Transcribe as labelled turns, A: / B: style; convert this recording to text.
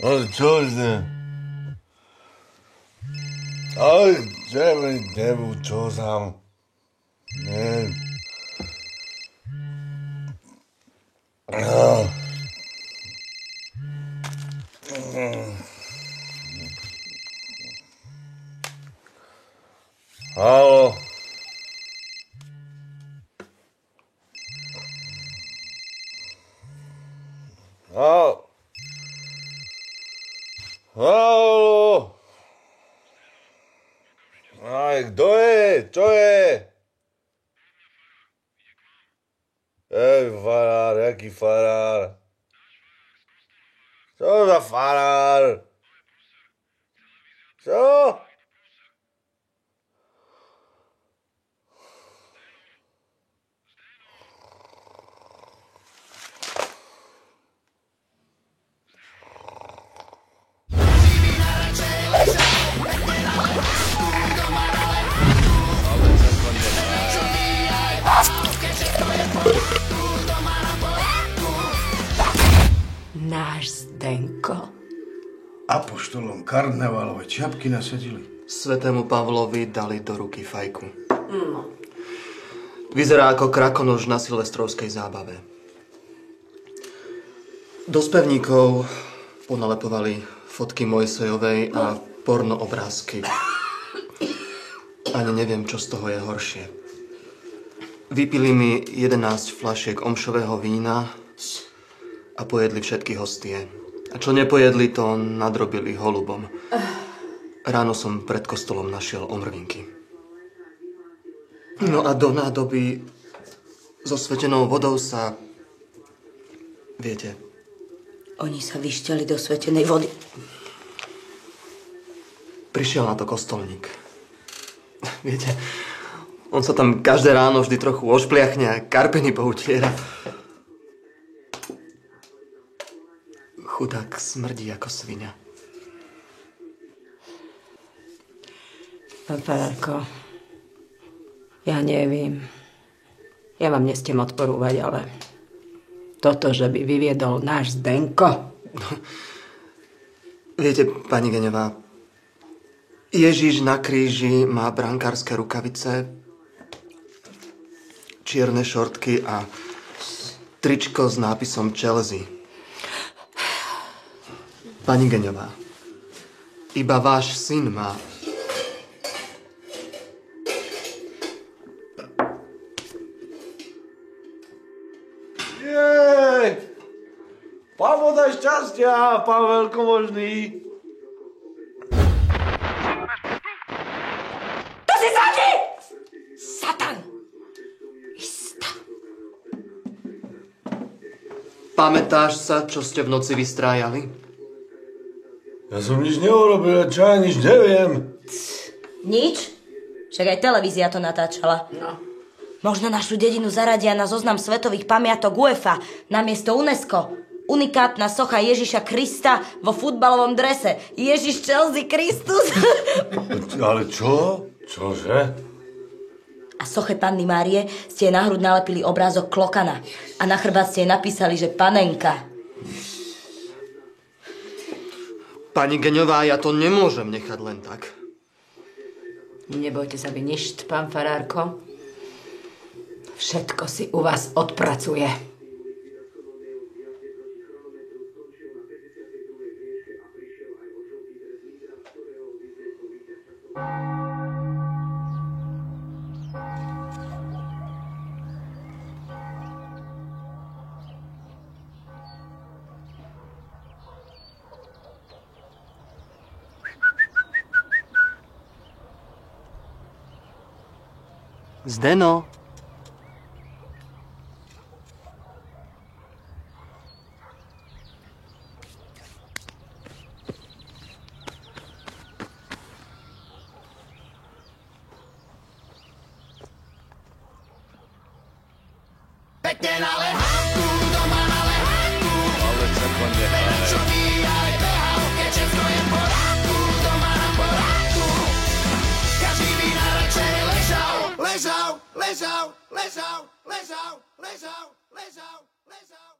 A: Ale čože? Ale červený debu, čo tam? Nie. Haló. Haló. Haló. Aj, kto je? Čo je? Farár, jaký farár? Čo za farár? Čo?
B: Náš Zdenko.
C: Apoštolom karnevalové čiapky nasadili.
D: Svetému Pavlovi dali do ruky fajku. Vyzerá ako krakonoš na silvestrovskej zábave. Do spevníkov ponalepovali fotky Mojsejovej a porno obrázky. Ani neviem, čo z toho je horšie. Vypili mi 11 fľašiek omšového vína a pojedli všetky hostie. A čo nepojedli, to nadrobili holubom. Ráno som pred kostolom našiel omrvinky. No a do nádoby so svetenou vodou sa... Viete...
B: Oni sa vyšťali do svetenej vody.
D: Prišiel na to kostolník. Viete, on sa tam každé ráno vždy trochu ošpliachne a karpeny poutiera. Chudák smrdí ako sviňa.
B: Pán farárko, ja neviem. Ja vám nestiem odporúvať, ale toto, že by vyviedol náš Zdenko.
D: Viete, pani Geňová, Ježiš na kríži má brankárske rukavice, čierne šortky a tričko s nápisom Chelsea. Pani Geňová, iba váš syn má...
A: Jej! Pán daj šťastia, pán veľkomožný.
B: To si zadí! Satan! Ista.
D: Pamätáš sa, čo ste v noci vystrájali?
A: Ja som nič neurobil, čo ja nič neviem.
E: Nič? Však aj televízia to natáčala.
B: No.
E: Možno našu dedinu zaradia na zoznam svetových pamiatok UEFA namiesto UNESCO. Unikátna socha Ježiša Krista vo futbalovom drese. Ježiš Chelsea Kristus.
A: Ale čo? Čože?
E: A soche Panny Márie ste na hrud nalepili obrázok klokana. A na chrbát ste napísali, že panenka.
D: Pani Geňová, ja to nemôžem nechať len tak.
B: Nebojte sa vy ništ, pán farárko. Všetko si u vás odpracuje.
D: Zdeno.
F: Pekne na lehánku, doma na lehánku.
A: Ale sa to nechá.
F: Čo ty aj behal, keď všetko je v porádku, doma na porádku. Každý by najradšej ležal, ležal, ležal, ležal, ležal, ležal, ležal, ležal.